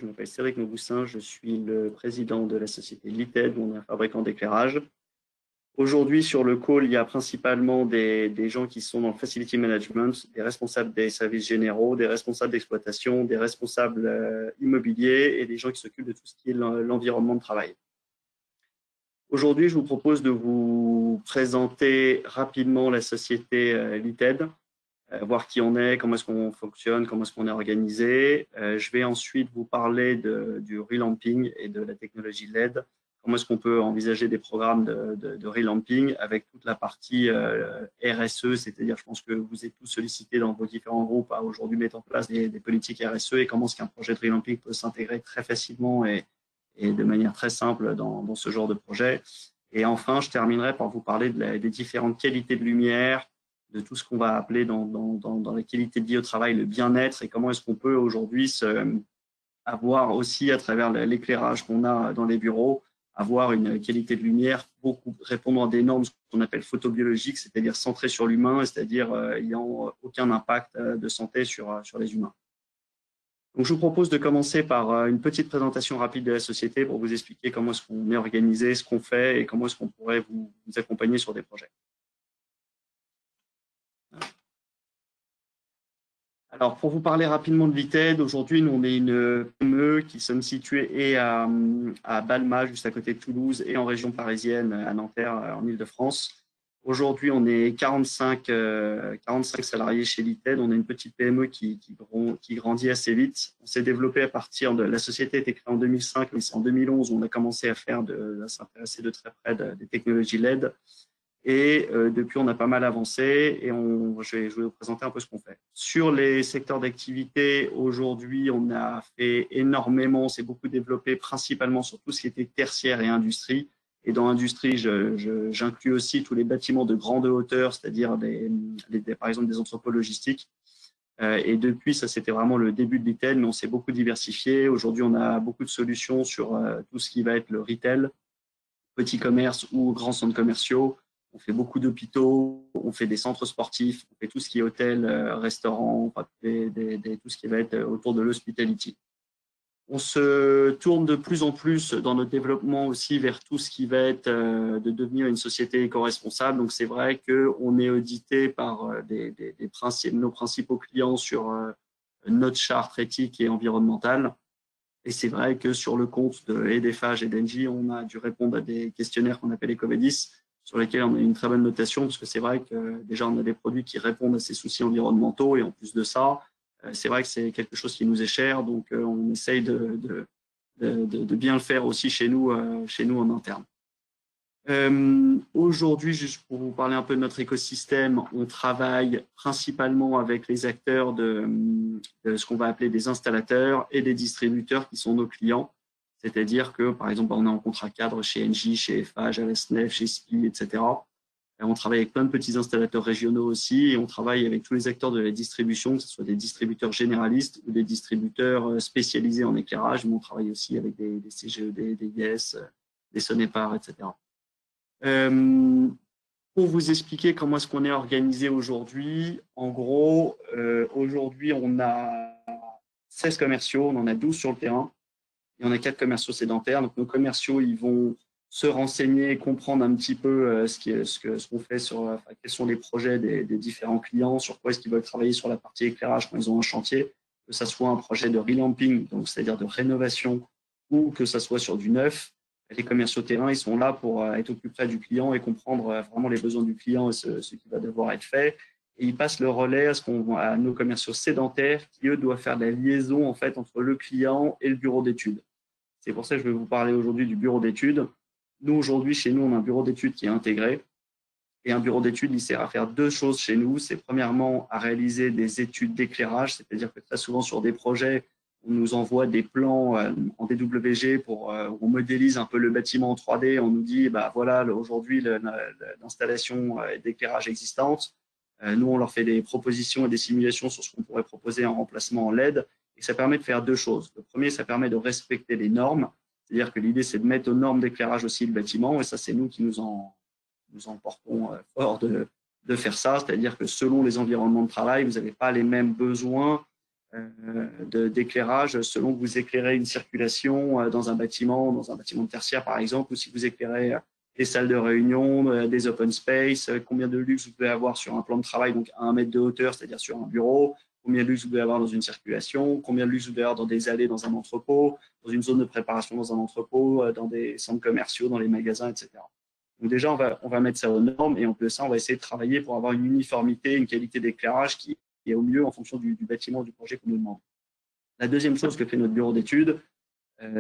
Je m'appelle Cédric Mauboussin, je suis le président de la société LITED, on est un fabricant d'éclairage. Aujourd'hui, sur le call, il y a principalement des gens qui sont dans le facility management, des responsables des services généraux, des responsables d'exploitation, des responsables immobiliers et des gens qui s'occupent de tout ce qui est l'environnement de travail. Aujourd'hui, je vous propose de vous présenter rapidement la société LITED, voir qui on est, comment est-ce qu'on fonctionne, comment est-ce qu'on est organisé. Je vais ensuite vous parler du relamping et de la technologie LED. Comment est-ce qu'on peut envisager des programmes de relamping avec toute la partie RSE, c'est-à-dire je pense que vous êtes tous sollicités dans vos différents groupes à aujourd'hui mettre en place des politiques RSE et comment est-ce qu'un projet de relamping peut s'intégrer très facilement et de manière très simple dans ce genre de projet. Et enfin, je terminerai par vous parler des différentes qualités de lumière, de tout ce qu'on va appeler dans la qualité de vie au travail, le bien-être et comment est-ce qu'on peut aujourd'hui avoir aussi à travers l'éclairage qu'on a dans les bureaux, avoir une qualité de lumière beaucoup répondant à des normes qu'on appelle photobiologiques, c'est-à-dire centrées sur l'humain, c'est-à-dire ayant aucun impact de santé sur les humains. Donc, je vous propose de commencer par une petite présentation rapide de la société pour vous expliquer comment est-ce qu'on est organisé, ce qu'on fait et comment est-ce qu'on pourrait vous accompagner sur des projets. Alors, pour vous parler rapidement de LITED, aujourd'hui, nous, on est une PME qui sommes situés à Balma, juste à côté de Toulouse, et en région parisienne, à Nanterre, en Île-de-France. Aujourd'hui, on est 45 salariés chez LITED. On est une petite PME qui grandit assez vite. On s'est développé à partir de… La société a été créée en 2005, mais c'est en 2011 où on a commencé à s'intéresser de très près des technologies LED. Et depuis, on a pas mal avancé et je vais vous présenter un peu ce qu'on fait. Sur les secteurs d'activité, aujourd'hui, on a fait énormément, on s'est beaucoup développé principalement sur tout ce qui était tertiaire et industrie. Et dans l'industrie, j'inclus aussi tous les bâtiments de grande hauteur, c'est-à-dire par exemple des entrepôts logistiques. Et depuis, ça c'était vraiment le début de LITED, mais on s'est beaucoup diversifié. Aujourd'hui, on a beaucoup de solutions sur tout ce qui va être le retail, petit commerce ou grands centres commerciaux. On fait beaucoup d'hôpitaux, on fait des centres sportifs, on fait tout ce qui est hôtel, restaurant, tout ce qui va être autour de l'hospitality. On se tourne de plus en plus dans notre développement aussi vers tout ce qui va être de devenir une société éco-responsable. Donc, c'est vrai qu'on est audité par nos principaux clients sur notre charte éthique et environnementale. Et c'est vrai que sur le compte de EDFage et d'Engie, on a dû répondre à des questionnaires qu'on appelle EcoVadis, sur lesquels on a une très bonne notation, parce que c'est vrai que déjà, on a des produits qui répondent à ces soucis environnementaux. Et en plus de ça, c'est vrai que c'est quelque chose qui nous est cher. Donc, on essaye de bien le faire aussi chez nous en interne. Aujourd'hui, juste pour vous parler un peu de notre écosystème, on travaille principalement avec les acteurs de ce qu'on va appeler des installateurs et des distributeurs qui sont nos clients. C'est-à-dire que, par exemple, on est en contrat cadre chez Engie, chez Eiffage, à la SNEF, chez SPI, etc. Et on travaille avec plein de petits installateurs régionaux aussi et on travaille avec tous les acteurs de la distribution, que ce soit des distributeurs généralistes ou des distributeurs spécialisés en éclairage. Mais on travaille aussi avec des CGED, des IS, des Sonepar, etc. Pour vous expliquer comment est-ce qu'on est organisé aujourd'hui, en gros, aujourd'hui, on a 16 commerciaux, on en a 12 sur le terrain. Et on a 4 commerciaux sédentaires. Donc, nos commerciaux, ils vont se renseigner, comprendre un petit peu ce qu'on fait quels sont les projets des différents clients, sur quoi est-ce qu'ils veulent travailler sur la partie éclairage quand ils ont un chantier, que ça soit un projet de relamping, donc c'est-à-dire de rénovation, ou que ça soit sur du neuf. Les commerciaux terrain, ils sont là pour être au plus près du client et comprendre vraiment les besoins du client et ce qui va devoir être fait. Et ils passent le relais à nos commerciaux sédentaires qui, eux, doivent faire la liaison en fait, entre le client et le bureau d'études. C'est pour ça que je vais vous parler aujourd'hui du bureau d'études. Nous, aujourd'hui, chez nous, on a un bureau d'études qui est intégré. Et un bureau d'études, il sert à faire 2 choses chez nous. C'est premièrement à réaliser des études d'éclairage, c'est-à-dire que très souvent sur des projets, on nous envoie des plans en DWG où on modélise un peu le bâtiment en 3D. On nous dit, bah voilà, aujourd'hui, l'installation d'éclairage existante. Nous, on leur fait des propositions et des simulations sur ce qu'on pourrait proposer en remplacement en LED. Et ça permet de faire 2 choses. Le premier, ça permet de respecter les normes. C'est-à-dire que l'idée, c'est de mettre aux normes d'éclairage aussi le bâtiment. Et ça, c'est nous qui nous en portons fort de faire ça. C'est-à-dire que selon les environnements de travail, vous n'avez pas les mêmes besoins d'éclairage selon que vous éclairez une circulation dans un bâtiment de tertiaire par exemple, ou si vous éclairez des salles de réunion, des open space, combien de luxe vous pouvez avoir sur un plan de travail, donc à 1 mètre de hauteur, c'est-à-dire sur un bureau, combien de luxe vous pouvez avoir dans une circulation, combien de luxe vous pouvez avoir dans des allées dans un entrepôt, dans une zone de préparation dans un entrepôt, dans des centres commerciaux, dans les magasins, etc. Donc déjà, on va mettre ça aux normes et en plus de ça, on va essayer de travailler pour avoir une uniformité, une qualité d'éclairage qui est au mieux en fonction du bâtiment, du projet qu'on nous demande. La deuxième chose que fait notre bureau d'études,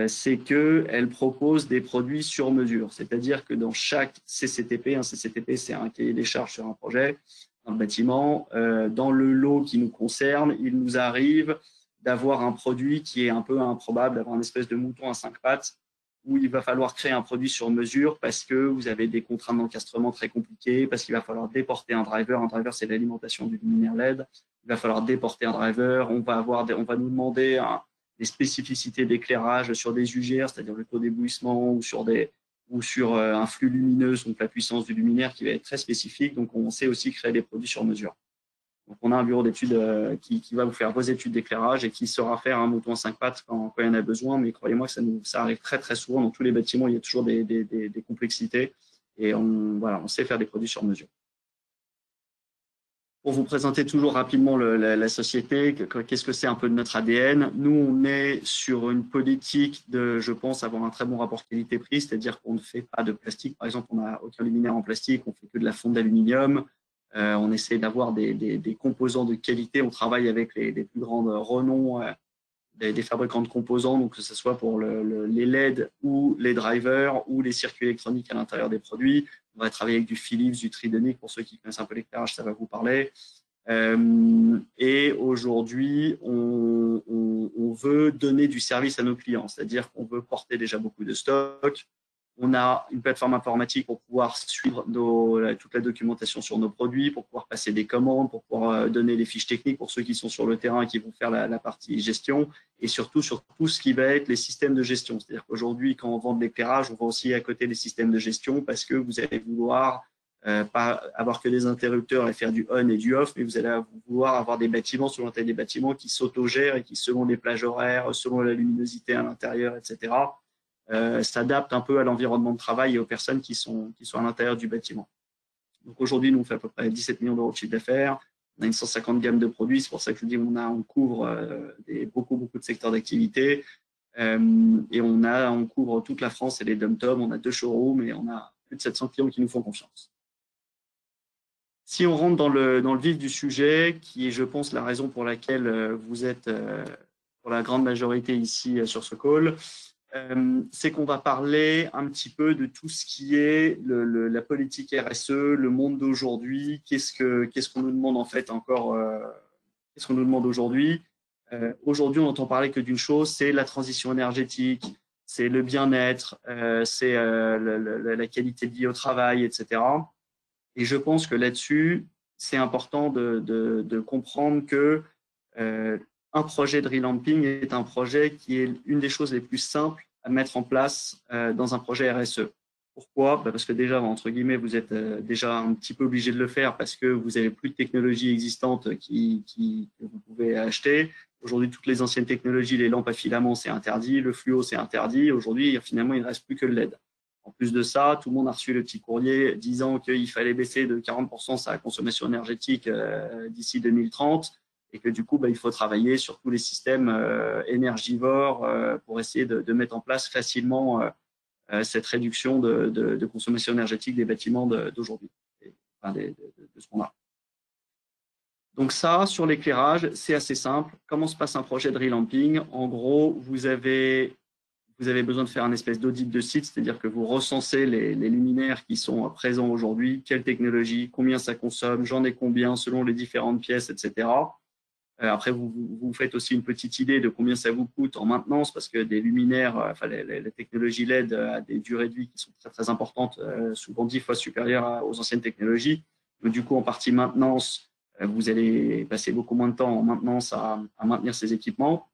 c'est qu'elle propose des produits sur mesure. C'est-à-dire que dans chaque CCTP, un CCTP, c'est un cahier des charges sur un projet, un bâtiment, dans le lot qui nous concerne, il nous arrive d'avoir un produit qui est un peu improbable, d'avoir une espèce de mouton à 5 pattes, où il va falloir créer un produit sur mesure parce que vous avez des contraintes d'encastrement très compliquées, parce qu'il va falloir déporter un driver. Un driver, c'est l'alimentation du luminaire LED. Il va falloir déporter un driver. On va nous demander des spécificités d'éclairage sur des UGR, c'est-à-dire le taux d'éblouissement ou sur un flux lumineux, donc la puissance du luminaire qui va être très spécifique. Donc, on sait aussi créer des produits sur mesure. Donc, on a un bureau d'études qui va vous faire vos études d'éclairage et qui saura faire un mouton à 5 pattes quand il y en a besoin. Mais croyez-moi que ça arrive très, très souvent. Dans tous les bâtiments, il y a toujours des complexités. Et on sait faire des produits sur mesure. Pour vous présenter toujours rapidement la société, qu'est-ce que c'est un peu de notre ADN. Nous, on est sur une politique de, je pense, avoir un très bon rapport qualité-prix, c'est-à-dire qu'on ne fait pas de plastique. Par exemple, on n'a aucun luminaire en plastique, on fait que de la fonte d'aluminium. On essaie d'avoir des composants de qualité. On travaille avec les plus grands renoms des fabricants de composants, donc que ce soit pour les LED ou les drivers ou les circuits électroniques à l'intérieur des produits. On va travailler avec du Philips, du Tridonic, pour ceux qui connaissent un peu l'éclairage, ça va vous parler. Et aujourd'hui, on veut donner du service à nos clients, c'est-à-dire qu'on veut porter déjà beaucoup de stock. On a une plateforme informatique pour pouvoir suivre toute la documentation sur nos produits, pour pouvoir passer des commandes, pour pouvoir donner les fiches techniques pour ceux qui sont sur le terrain et qui vont faire la partie gestion, et surtout sur tout ce qui va être les systèmes de gestion. C'est-à-dire qu'aujourd'hui, quand on vend de l'éclairage, on vend aussi à côté les systèmes de gestion parce que vous allez vouloir pas avoir que des interrupteurs et faire du on et du off, mais vous allez vouloir avoir des bâtiments sur l'intérieur des bâtiments qui s'autogèrent et qui, selon les plages horaires, selon la luminosité à l'intérieur, etc., s'adapte un peu à l'environnement de travail et aux personnes qui sont à l'intérieur du bâtiment. Donc aujourd'hui, nous, on fait à peu près 17 millions d'euros de chiffre d'affaires. On a une 150 gammes de produits. C'est pour ça que je vous dis on couvre beaucoup de secteurs d'activité. Et on couvre toute la France et les dom-toms. On a 2 showrooms et on a plus de 700 clients qui nous font confiance. Si on rentre dans le vif du sujet, qui est, je pense, la raison pour laquelle vous êtes, pour la grande majorité ici sur ce call, c'est qu'on va parler un petit peu de tout ce qui est la politique RSE, le monde d'aujourd'hui, qu'est-ce qu'on nous demande en fait encore, qu'est-ce qu'on nous demande aujourd'hui. Aujourd'hui, on n'entend parler que d'une chose, c'est la transition énergétique, c'est le bien-être, c'est la qualité de vie au travail, etc. Et je pense que là-dessus, c'est important de comprendre que un projet de relamping est un projet qui est une des choses les plus simples à mettre en place dans un projet RSE. Pourquoi? Parce que déjà, entre guillemets, vous êtes déjà un petit peu obligé de le faire parce que vous n'avez plus de technologies existantes que vous pouvez acheter. Aujourd'hui, toutes les anciennes technologies, les lampes à filaments, c'est interdit, le fluo, c'est interdit. Aujourd'hui, finalement, il ne reste plus que le LED. En plus de ça, tout le monde a reçu le petit courrier disant qu'il fallait baisser de 40% sa consommation énergétique d'ici 2030. Et que du coup, il faut travailler sur tous les systèmes énergivores pour essayer de mettre en place facilement cette réduction de consommation énergétique des bâtiments d'aujourd'hui, enfin de ce qu'on a. Donc ça, sur l'éclairage, c'est assez simple. Comment se passe un projet de relamping? En gros, vous avez besoin de faire un espèce d'audit de site, c'est-à-dire que vous recensez les luminaires qui sont présents aujourd'hui, quelle technologie, combien ça consomme, j'en ai combien selon les différentes pièces, etc. Après, vous faites aussi une petite idée de combien ça vous coûte en maintenance, parce que des luminaires, enfin les technologies LED a des durées de vie qui sont très, très importantes, souvent 10 fois supérieures aux anciennes technologies. Donc, du coup, en partie maintenance, vous allez passer beaucoup moins de temps en maintenance à maintenir ces équipements.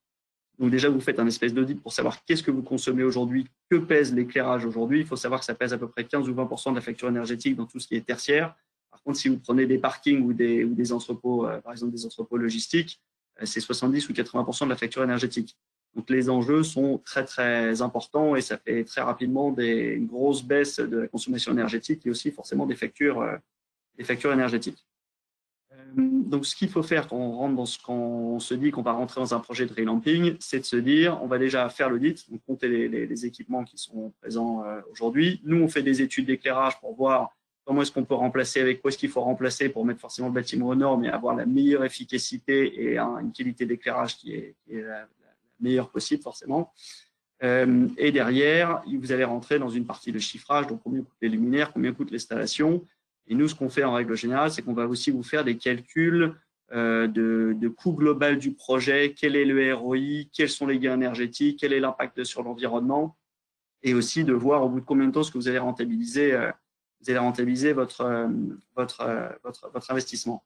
Donc déjà, vous faites un espèce d'audit pour savoir qu'est-ce que vous consommez aujourd'hui, que pèse l'éclairage aujourd'hui. Il faut savoir que ça pèse à peu près 15 ou 20% de la facture énergétique dans tout ce qui est tertiaire. Par contre, si vous prenez des parkings ou des entrepôts, par exemple des entrepôts logistiques, c'est 70 ou 80% de la facture énergétique. Donc, les enjeux sont très, très importants et ça fait très rapidement une grosse baisse de la consommation énergétique et aussi forcément des factures énergétiques. Donc, ce qu'il faut faire quand on se dit qu'on va rentrer dans un projet de relamping, c'est de se dire, on va déjà faire l'audit, donc compter les équipements qui sont présents aujourd'hui. Nous, on fait des études d'éclairage pour voir comment est-ce qu'on peut remplacer, avec quoi est-ce qu'il faut remplacer pour mettre forcément le bâtiment aux normes et avoir la meilleure efficacité et une qualité d'éclairage qui est la meilleure possible, forcément. Et derrière, vous allez rentrer dans une partie de chiffrage, donc combien coûtent les luminaires, combien coûte l'installation. Et nous, ce qu'on fait en règle générale, c'est qu'on va aussi vous faire des calculs de coût global du projet, quel est le ROI, quels sont les gains énergétiques, quel est l'impact sur l'environnement, et aussi de voir au bout de combien de temps est-ce que vous allez rentabiliser, votre investissement.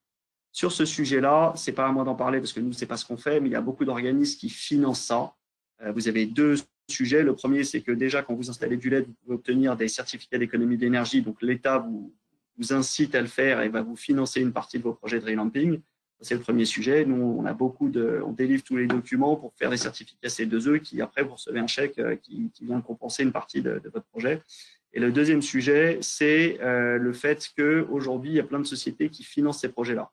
Sur ce sujet-là, c'est pas à moi d'en parler parce que nous, c'est pas ce qu'on fait, mais il y a beaucoup d'organismes qui financent ça. Vous avez deux sujets. Le premier, c'est que déjà, quand vous installez du LED, vous pouvez obtenir des certificats d'économie d'énergie. Donc, l'État vous incite à le faire et va vous financer une partie de vos projets de relamping. C'est le premier sujet. Nous, on délivre tous les documents pour faire des certificats C2E qui, après, vous recevez un chèque qui vient compenser une partie de votre projet. Et le deuxième sujet, c'est le fait qu'aujourd'hui, il y a plein de sociétés qui financent ces projets-là.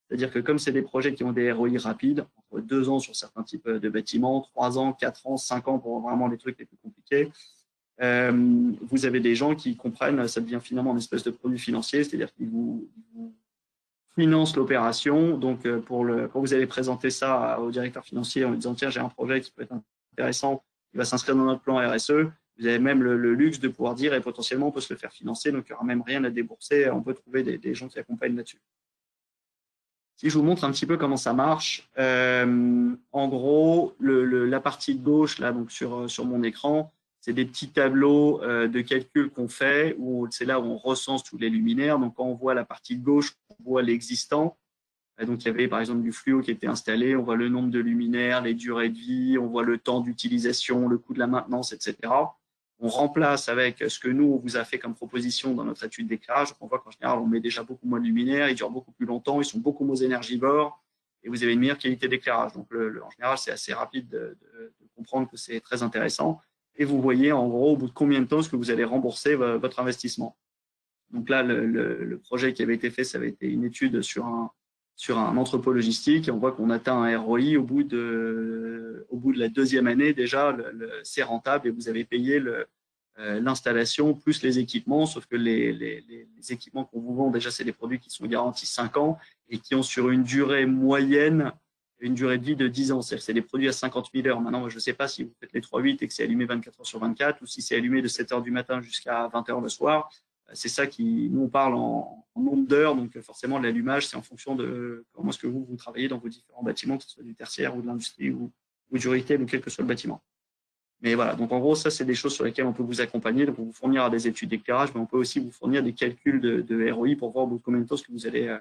C'est-à-dire que comme c'est des projets qui ont des ROI rapides, entre 2 ans sur certains types de bâtiments, 3 ans, 4 ans, 5 ans pour vraiment les trucs les plus compliqués, vous avez des gens qui comprennent, ça devient finalement une espèce de produit financier, c'est-à-dire qu'ils vous financent l'opération. Donc, quand vous allez présenter ça au directeur financier en lui disant « Tiens, j'ai un projet qui peut être intéressant, il va s'inscrire dans notre plan RSE », vous avez même le luxe de pouvoir dire et potentiellement on peut se le faire financer, donc il n'y aura même rien à débourser, on peut trouver des gens qui accompagnent là-dessus. Si je vous montre un petit peu comment ça marche, en gros, la partie de gauche, là, donc sur mon écran, c'est des petits tableaux de calcul qu'on fait, c'est là où on recense tous les luminaires. Donc, quand on voit la partie de gauche, on voit l'existant. Donc, il y avait par exemple du fluo qui était installé, on voit le nombre de luminaires, les durées de vie, on voit le temps d'utilisation, le coût de la maintenance, etc. On remplace avec ce que nous, on vous a fait comme proposition dans notre étude d'éclairage. On voit qu'en général, on met déjà beaucoup moins de luminaires, ils durent beaucoup plus longtemps, ils sont beaucoup moins énergivores et vous avez une meilleure qualité d'éclairage. Donc, en général, c'est assez rapide de comprendre que c'est très intéressant. Et vous voyez en gros au bout de combien de temps est-ce que vous allez rembourser votre investissement. Donc là, le projet qui avait été fait, ça avait été une étude sur un entrepôt logistique et on voit qu'on atteint un ROI au bout de la deuxième année déjà, c'est rentable et vous avez payé l'installation plus les équipements, sauf que les équipements qu'on vous vend déjà, c'est des produits qui sont garantis 5 ans et qui ont sur une durée moyenne une durée de vie de 10 ans. C'est-à-dire que c'est des produits à 50 000 heures. Maintenant, je ne sais pas si vous faites les 3-8 et que c'est allumé 24 heures sur 24 ou si c'est allumé de 7 heures du matin jusqu'à 20 heures le soir. C'est ça nous, on parle en nombre d'heures. Donc, forcément, l'allumage, c'est en fonction de comment est-ce que vous travaillez dans vos différents bâtiments, que ce soit du tertiaire ou de l'industrie ou du retail ou quel que soit le bâtiment. Mais voilà, donc en gros, ça, c'est des choses sur lesquelles on peut vous accompagner. Donc, on vous fournira des études d'éclairage, mais on peut aussi vous fournir des calculs de ROI pour voir au bout de combien de temps est-ce que vous allez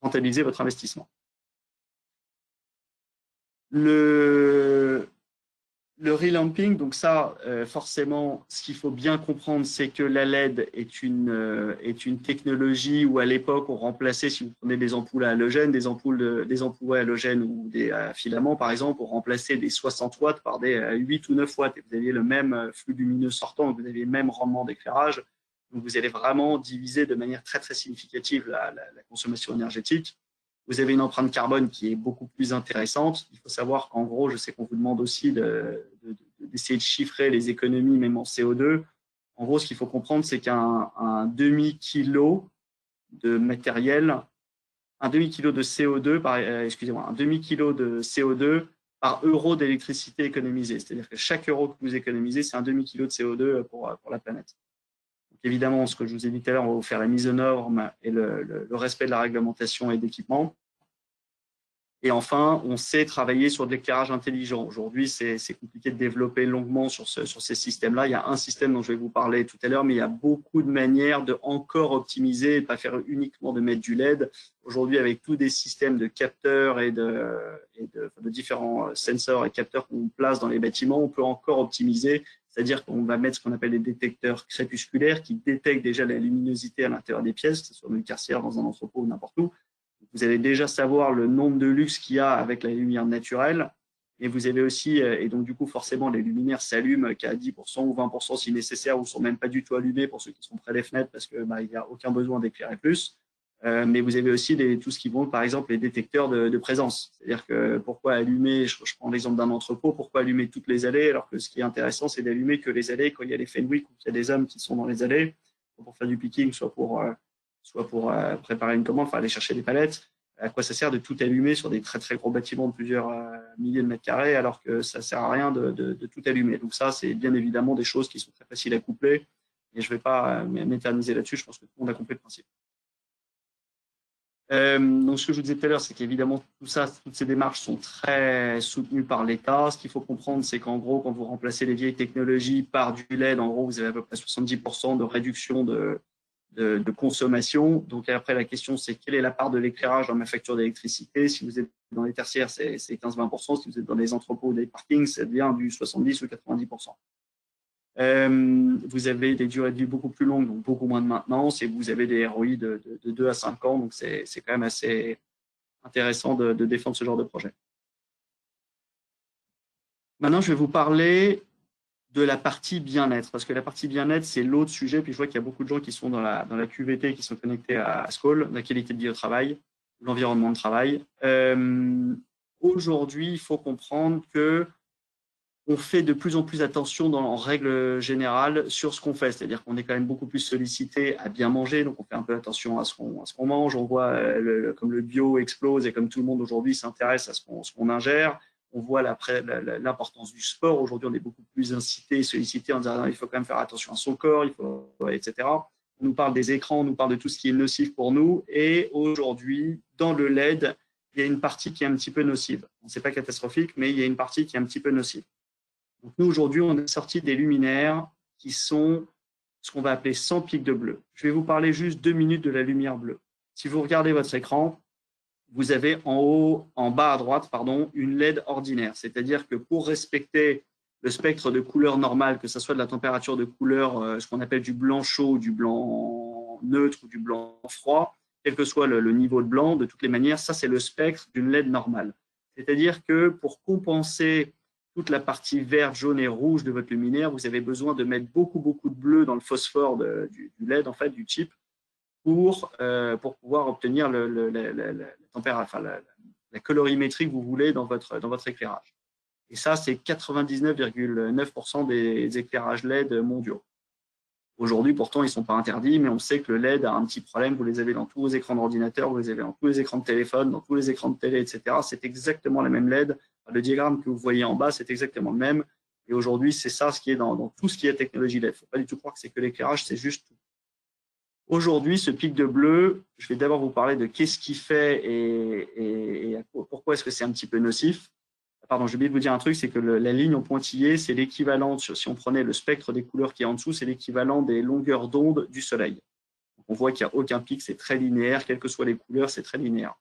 rentabiliser votre investissement. Le relamping, donc ça, forcément, ce qu'il faut bien comprendre, c'est que la LED est une technologie où à l'époque, on remplaçait, si vous prenez des ampoules à halogène, des ampoules à halogène ou des filaments, par exemple, on remplaçait des 60 watts par des 8 ou 9 watts et vous aviez le même flux lumineux sortant, vous aviez le même rendement d'éclairage. Donc, vous allez vraiment diviser de manière très, très significative la consommation énergétique. Vous avez une empreinte carbone qui est beaucoup plus intéressante. Il faut savoir qu'en gros, je sais qu'on vous demande aussi d'essayer de chiffrer les économies, même en CO2. En gros, ce qu'il faut comprendre, c'est qu'un demi-kilo de matériel, un demi-kilo de CO2 un demi-kilo de CO2 par euro d'électricité économisée. C'est-à-dire que chaque euro que vous économisez, c'est un demi-kilo de CO2 pour la planète. Donc évidemment, ce que je vous ai dit tout à l'heure, on va vous faire la mise aux normes et le respect de la réglementation et d'équipement. Et enfin, on sait travailler sur de l'éclairage intelligent. Aujourd'hui, c'est compliqué de développer longuement sur ces systèmes-là. Il y a un système dont je vais vous parler tout à l'heure, mais il y a beaucoup de manières de encore optimiser et de ne pas faire uniquement de mettre du LED. Aujourd'hui, avec tous des systèmes de capteurs et de différents sensors et capteurs qu'on place dans les bâtiments, on peut encore optimiser. C'est-à-dire qu'on va mettre ce qu'on appelle des détecteurs crépusculaires qui détectent déjà la luminosité à l'intérieur des pièces, que ce soit dans une carrière, dans un entrepôt ou n'importe où. vous allez déjà savoir le nombre de lux qu'il y a avec la lumière naturelle. Et vous avez aussi, et donc du coup, forcément, les luminaires s'allument qu'à 10% ou 20% si nécessaire, ou ne sont même pas du tout allumés pour ceux qui sont près des fenêtres parce qu'il n'y a aucun besoin d'éclairer plus. Mais vous avez aussi tout ce qui vont, par exemple, les détecteurs de présence. C'est-à-dire que pourquoi allumer, je prends l'exemple d'un entrepôt, pourquoi allumer toutes les allées, alors que ce qui est intéressant, c'est d'allumer que les allées quand il y a les Fenwick ou qu'il y a des hommes qui sont dans les allées, pour faire du picking, soit pour préparer une commande, enfin aller chercher des palettes. À quoi ça sert de tout allumer sur des très très gros bâtiments de plusieurs milliers de mètres carrés alors que ça sert à rien de tout allumer. Donc ça, c'est bien évidemment des choses qui sont très faciles à coupler et je ne vais pas m'éterniser là-dessus, je pense que tout le monde a compris le principe. Donc ce que je vous disais tout à l'heure, c'est qu'évidemment tout ça, toutes ces démarches sont très soutenues par l'État. Ce qu'il faut comprendre, c'est qu'en gros, quand vous remplacez les vieilles technologies par du LED, en gros, vous avez à peu près 70% de réduction de consommation. Donc après, la question, c'est quelle est la part de l'éclairage dans ma facture d'électricité? Si vous êtes dans les tertiaires, c'est 15-20%. Si vous êtes dans les entrepôts ou des parkings, ça devient du 70 ou 90%. Vous avez des durées de vie beaucoup plus longues, donc beaucoup moins de maintenance, et vous avez des ROI de 2 à 5 ans. Donc c'est quand même assez intéressant de défendre ce genre de projet. Maintenant, je vais vous parler de la partie bien-être, parce que la partie bien-être, c'est l'autre sujet. Puis je vois qu'il y a beaucoup de gens qui sont dans la QVT, qui sont connectés à SCOL, la qualité de vie au travail, l'environnement de travail. Aujourd'hui, il faut comprendre que on fait de plus en plus attention en règle générale sur ce qu'on fait. C'est-à-dire qu'on est quand même beaucoup plus sollicité à bien manger, donc on fait un peu attention à ce qu'on mange. On voit comme le bio explose et comme tout le monde aujourd'hui s'intéresse à ce qu'on ingère. On voit l'importance du sport. Aujourd'hui, on est beaucoup plus incité et sollicité en disant il faut quand même faire attention à son corps, etc. On nous parle des écrans, on nous parle de tout ce qui est nocif pour nous. Et aujourd'hui, dans le LED, il y a une partie qui est un petit peu nocive. Ce n'est pas catastrophique, mais il y a une partie qui est un petit peu nocive. Donc nous, aujourd'hui, on a sorti des luminaires qui sont ce qu'on va appeler sans pic de bleu. Je vais vous parler juste 2 minutes de la lumière bleue. Si vous regardez votre écran, vous avez en bas à droite, une LED ordinaire. C'est-à-dire que pour respecter le spectre de couleur normale, que ce soit de la température de couleur, ce qu'on appelle du blanc chaud, du blanc neutre ou du blanc froid, quel que soit le niveau de blanc, de toutes les manières, ça c'est le spectre d'une LED normale. C'est-à-dire que pour compenser toute la partie verte, jaune et rouge de votre luminaire, vous avez besoin de mettre beaucoup de bleu dans le phosphore du LED, en fait, du chip, pour pouvoir obtenir la colorimétrie que vous voulez dans votre éclairage. Et ça, c'est 99,9% des éclairages LED mondiaux. Aujourd'hui, pourtant, ils ne sont pas interdits, mais on sait que le LED a un petit problème. Vous les avez dans tous vos écrans d'ordinateur, vous les avez dans tous les écrans de téléphone, dans tous les écrans de télé, etc. C'est exactement la même LED. Le diagramme que vous voyez en bas, c'est exactement le même. Et aujourd'hui, c'est ça ce qui est dans tout ce qui est technologie LED. Il ne faut pas du tout croire que c'est que l'éclairage, c'est juste tout. Aujourd'hui, ce pic de bleu, je vais d'abord vous parler de qu'est-ce qu'il fait et pourquoi est-ce que c'est un petit peu nocif. Pardon, j'ai oublié de vous dire un truc, c'est que la ligne en pointillé, c'est l'équivalent, si on prenait le spectre des couleurs qui est en dessous, c'est l'équivalent des longueurs d'onde du soleil. On voit qu'il n'y a aucun pic, c'est très linéaire, quelles que soient les couleurs, c'est très linéaire.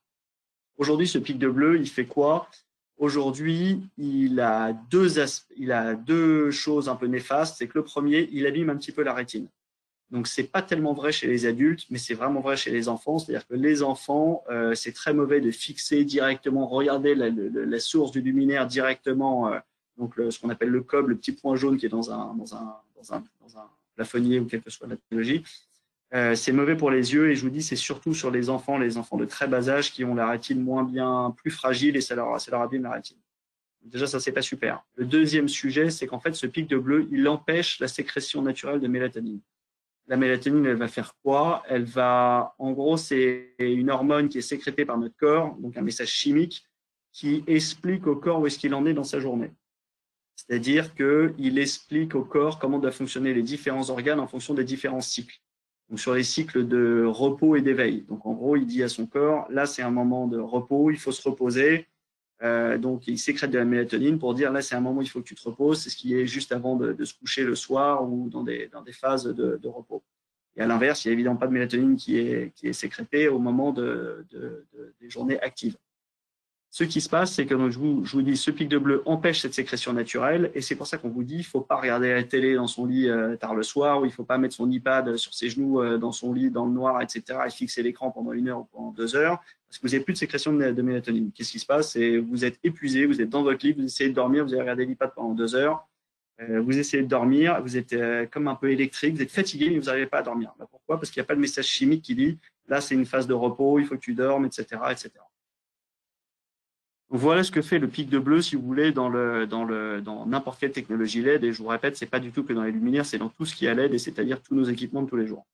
Aujourd'hui, ce pic de bleu, il fait quoi? Aujourd'hui, il a deux choses un peu néfastes. C'est que le premier, il abîme un petit peu la rétine. Donc, ce n'est pas tellement vrai chez les adultes, mais c'est vraiment vrai chez les enfants. C'est-à-dire que les enfants, c'est très mauvais de fixer directement, regarder la source du luminaire directement, donc ce qu'on appelle le cob, le petit point jaune qui est dans un plafonnier ou quelle que soit la technologie. C'est mauvais pour les yeux et je vous dis, c'est surtout sur les enfants de très bas âge qui ont la rétine plus fragile et ça leur abîme la rétine. Déjà, ça, c'est pas super. Le deuxième sujet, c'est qu'en fait, ce pic de bleu, il empêche la sécrétion naturelle de mélatonine. La mélatonine, elle va faire quoi? En gros, c'est une hormone qui est sécrétée par notre corps, donc un message chimique qui explique au corps où est-ce qu'il en est dans sa journée. C'est-à-dire qu'il explique au corps comment doivent fonctionner les différents organes en fonction des différents cycles. Donc, sur les cycles de repos et d'éveil. Donc, en gros, il dit à son corps, là, c'est un moment de repos, il faut se reposer. Donc, il sécrète de la mélatonine pour dire, là, c'est un moment où il faut que tu te reposes. C'est ce qui est juste avant de se coucher le soir ou dans des phases de repos. Et à l'inverse, il n'y a évidemment pas de mélatonine qui est sécrétée au moment des journées actives. Ce qui se passe, c'est que donc, je vous dis, ce pic de bleu empêche cette sécrétion naturelle et c'est pour ça qu'on vous dit, il ne faut pas regarder la télé dans son lit tard le soir ou il ne faut pas mettre son iPad sur ses genoux dans son lit dans le noir, etc. et fixer l'écran pendant 1 heure ou pendant 2 heures parce que vous n'avez plus de sécrétion de mélatonine. Qu'est-ce qui se passe? C'est vous êtes épuisé, vous êtes dans votre lit, vous essayez de dormir, vous avez regardé l'iPad pendant 2 heures, vous essayez de dormir, vous êtes comme un peu électrique, vous êtes fatigué mais vous n'arrivez pas à dormir. Bah, pourquoi? Parce qu'il n'y a pas de message chimique qui dit là c'est une phase de repos, il faut que tu dormes, etc., etc. Voilà ce que fait le pic de bleu, si vous voulez, dans n'importe quelle technologie LED. Et je vous répète, ce n'est pas du tout que dans les luminaires, c'est dans tout ce qui est LED, et c'est-à-dire tous nos équipements de tous les jours.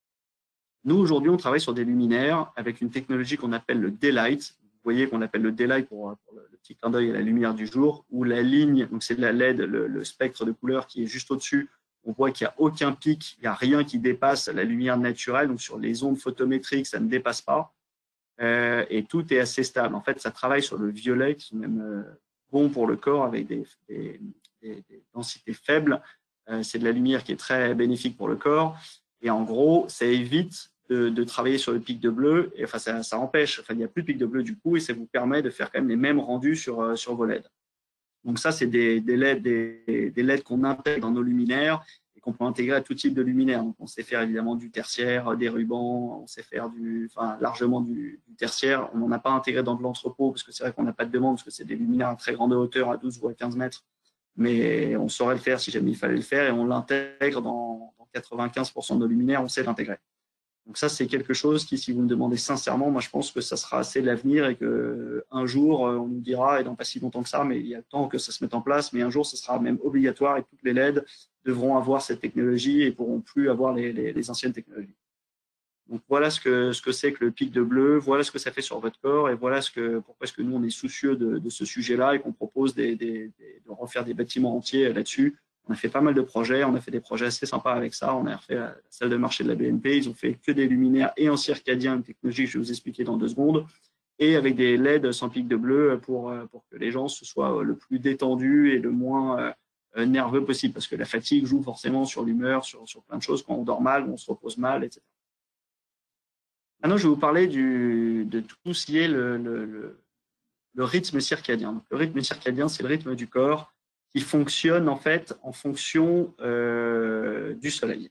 Nous, aujourd'hui, on travaille sur des luminaires avec une technologie qu'on appelle le daylight. Vous voyez qu'on appelle le daylight pour le petit clin d'œil à la lumière du jour, où la ligne, donc c'est de la LED, le spectre de couleur qui est juste au-dessus, on voit qu'il n'y a aucun pic, il n'y a rien qui dépasse la lumière naturelle. Donc sur les ondes photométriques, ça ne dépasse pas. Et tout est assez stable. En fait, ça travaille sur le violet, qui sont même bons pour le corps avec des densités faibles. C'est de la lumière qui est très bénéfique pour le corps. Et en gros, ça évite de travailler sur le pic de bleu. Et, enfin, ça empêche. Enfin, il n'y a plus de pic de bleu du coup, et ça vous permet de faire quand même les mêmes rendus sur vos LED. Donc ça, c'est des LED qu'on intègre dans nos luminaires et qu'on peut intégrer à tout type de luminaire. Donc on sait faire évidemment du tertiaire, des rubans, on sait faire largement du tertiaire. On n'en a pas intégré dans de l'entrepôt parce que c'est vrai qu'on n'a pas de demande parce que c'est des luminaires à très grande hauteur, à 12 ou à 15 mètres. Mais on saurait le faire si jamais il fallait le faire et on l'intègre dans 95% de nos luminaires, on sait l'intégrer. Donc ça, c'est quelque chose qui, si vous me demandez sincèrement, moi je pense que ça sera assez l'avenir et qu'un jour, on nous dira, et dans pas si longtemps que ça, mais il y a temps que ça se mette en place, mais un jour, ce sera même obligatoire et toutes les LED devront avoir cette technologie et pourront plus avoir les anciennes technologies. Donc voilà ce que c'est que le pic de bleu, voilà ce que ça fait sur votre corps et voilà pourquoi est-ce que nous, on est soucieux de ce sujet-là et qu'on propose de refaire des bâtiments entiers là-dessus. On a fait pas mal de projets, on a fait des projets assez sympas avec ça. On a refait la salle de marché de la BNP, ils ont fait que des luminaires et en circadien, une technologie que je vais vous expliquer dans 2 secondes, et avec des LED sans pic de bleu pour que les gens se soient le plus détendus et le moins nerveux possible, parce que la fatigue joue forcément sur l'humeur, sur plein de choses, quand on dort mal, on se repose mal, etc. Maintenant, je vais vous parler de tout ce qui est le rythme circadien. Donc, le rythme circadien, c'est le rythme du corps qui fonctionne en fait en fonction du soleil.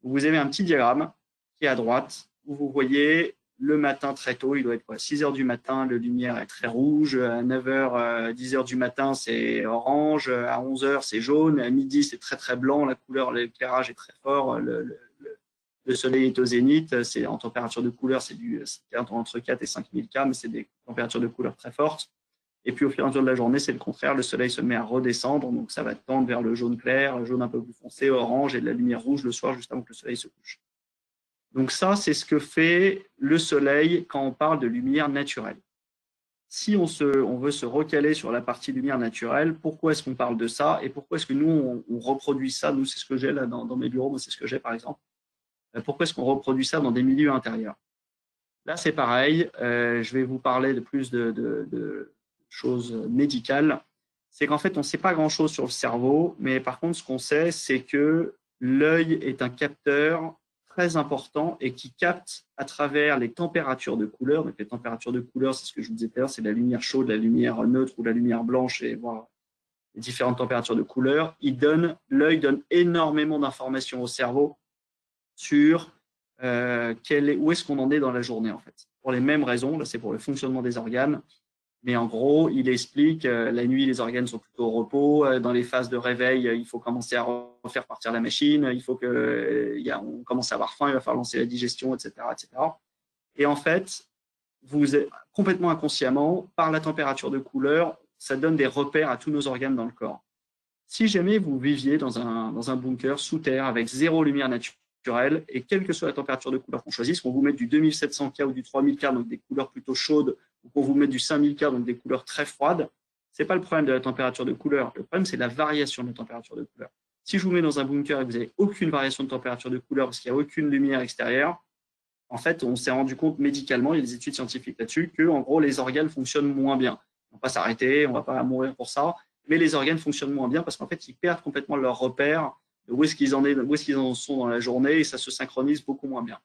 Vous avez un petit diagramme qui est à droite où vous voyez le matin très tôt, il doit être 6 heures du matin, la lumière est très rouge, à 9 heures, 10 heures du matin, c'est orange, à 11 heures, c'est jaune, à midi, c'est très très blanc, la couleur, l'éclairage est très fort, le soleil est au zénith, c'est en température de couleur, c'est entre 4 et 5000 K, mais c'est des températures de couleur très fortes. Et puis au fur et à mesure de la journée, c'est le contraire, le soleil se met à redescendre, donc ça va tendre vers le jaune clair, le jaune un peu plus foncé, orange et de la lumière rouge le soir juste avant que le soleil se couche. Donc ça, c'est ce que fait le soleil quand on parle de lumière naturelle. Si on veut se recaler sur la partie lumière naturelle, pourquoi est-ce qu'on parle de ça et pourquoi est-ce que nous, on reproduit ça? Nous, c'est ce que j'ai là dans mes bureaux, moi c'est ce que j'ai par exemple. Pourquoi est-ce qu'on reproduit ça dans des milieux intérieurs? Là, c'est pareil, je vais vous parler de plus de choses médicales. C'est qu'en fait, on ne sait pas grand-chose sur le cerveau, mais par contre, ce qu'on sait, c'est que l'œil est un capteur très important et qui capte à travers les températures de couleur. Donc, les températures de couleur, c'est ce que je vous disais tout à l'heure, c'est la lumière chaude, la lumière neutre ou la lumière blanche et voilà, les différentes températures de couleur. L'œil donne énormément d'informations au cerveau sur où est-ce qu'on en est dans la journée, en fait. Pour les mêmes raisons, là, c'est pour le fonctionnement des organes. Mais en gros, il explique la nuit, les organes sont plutôt au repos. Dans les phases de réveil, il faut commencer à refaire partir la machine. Il faut on commence à avoir faim, il va falloir lancer la digestion, etc., etc. Et en fait, vous êtes complètement inconsciemment, par la température de couleur, ça donne des repères à tous nos organes dans le corps. Si jamais vous viviez dans un bunker sous terre avec 0 lumière naturelle et quelle que soit la température de couleur qu'on choisisse, qu'on vous mette du 2700K ou du 3000K, donc des couleurs plutôt chaudes, ou qu'on vous mette du 5000K, donc des couleurs très froides, ce n'est pas le problème de la température de couleur. Le problème, c'est la variation de la température de couleur. Si je vous mets dans un bunker et que vous n'avez aucune variation de température de couleur parce qu'il n'y a aucune lumière extérieure, en fait, on s'est rendu compte médicalement, il y a des études scientifiques là-dessus, que en gros, les organes fonctionnent moins bien. On ne va pas s'arrêter, on ne va pas mourir pour ça, mais les organes fonctionnent moins bien parce qu'en fait, ils perdent complètement leur repère de où est-ce qu'ils en sont dans la journée et ça se synchronise beaucoup moins bien.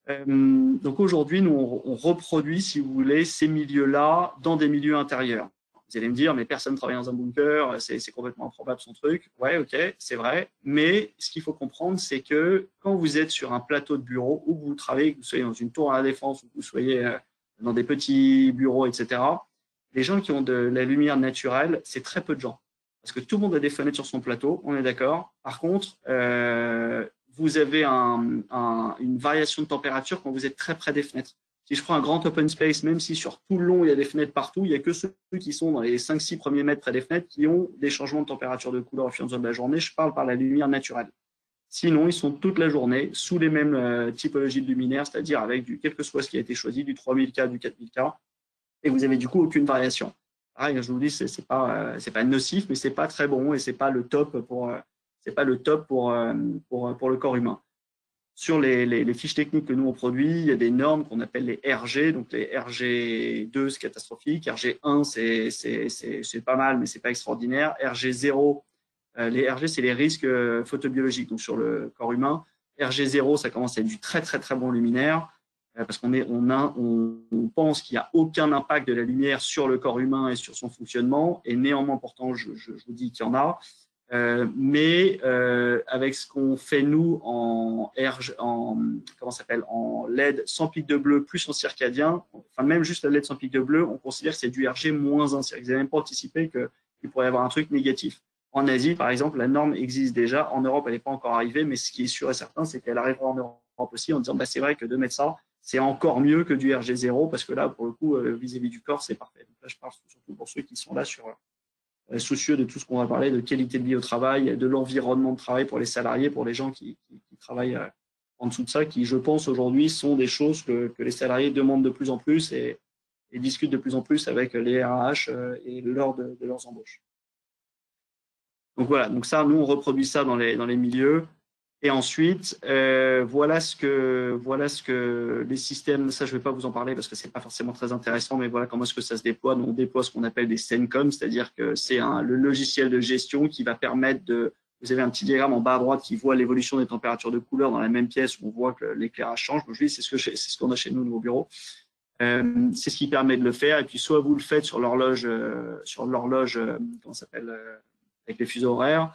Donc aujourd'hui, nous, on reproduit, si vous voulez, ces milieux-là dans des milieux intérieurs. Vous allez me dire, mais personne ne travaille dans un bunker, c'est complètement improbable son truc. Ouais, ok, c'est vrai. Mais ce qu'il faut comprendre, c'est que quand vous êtes sur un plateau de bureau, où vous travaillez, que vous soyez dans une tour à la Défense, ou que vous soyez dans des petits bureaux, etc., les gens qui ont de la lumière naturelle, c'est très peu de gens. Parce que tout le monde a des fenêtres sur son plateau, on est d'accord. Par contre, vous avez une variation de température quand vous êtes très près des fenêtres. Si je prends un grand open space, même si sur tout le long, il y a des fenêtres partout, il n'y a que ceux qui sont dans les 5-6 premiers mètres près des fenêtres qui ont des changements de température de couleur au fur et à mesure de la journée. Je parle par la lumière naturelle. Sinon, ils sont toute la journée sous les mêmes typologies de luminaires, c'est-à-dire avec quel que soit ce qui a été choisi, du 3000K, du 4000K, et vous avez du coup aucune variation. Pareil, je vous dis, c'est pas nocif, mais c'est pas très bon et c'est pas le top pour le corps humain. Sur les fiches techniques que nous on produit, il y a des normes qu'on appelle les RG. Donc les RG2 c'est catastrophique, RG1 c'est pas mal mais c'est pas extraordinaire. RG0, les RG c'est les risques photobiologiques donc sur le corps humain. RG0 ça commence à être du très très très bon luminaire parce on pense qu'il n'y a aucun impact de la lumière sur le corps humain et sur son fonctionnement et néanmoins pourtant je vous dis qu'il y en a. Mais avec ce qu'on fait nous en LED sans pic de bleu plus en circadien, enfin même juste la LED sans pic de bleu, on considère que c'est du RG-1. Vous n'avez même pas anticipé qu'il pourrait y avoir un truc négatif. En Asie, par exemple, la norme existe déjà. En Europe, elle n'est pas encore arrivée, mais ce qui est sûr et certain, c'est qu'elle arrivera en Europe aussi en disant bah, c'est vrai que de mettre ça, c'est encore mieux que du RG0 parce que là, pour le coup, vis-à-vis du corps, c'est parfait. Donc là, je parle surtout pour ceux qui sont là soucieux de tout ce qu'on va parler, de qualité de vie au travail, de l'environnement de travail pour les salariés, pour les gens qui travaillent en dessous de ça, qui, je pense, aujourd'hui, sont des choses que les salariés demandent de plus en plus et discutent de plus en plus avec les RH et lors de leurs embauches. Donc voilà, donc ça, nous, on reproduit ça dans les milieux. Et ensuite, voilà ce que les systèmes, ça je ne vais pas vous en parler parce que ce n'est pas forcément très intéressant, mais voilà comment est-ce que ça se déploie. Donc, on déploie ce qu'on appelle des CENCOM, c'est-à-dire que c'est le logiciel de gestion qui va permettre vous avez un petit diagramme en bas à droite qui voit l'évolution des températures de couleur dans la même pièce où on voit que l'éclairage change. Donc, je dis, c'est ce qu'on a chez nous au bureau. C'est ce qui permet de le faire. Et puis, soit vous le faites sur l'horloge, comment ça s'appelle, avec les fuseaux horaires,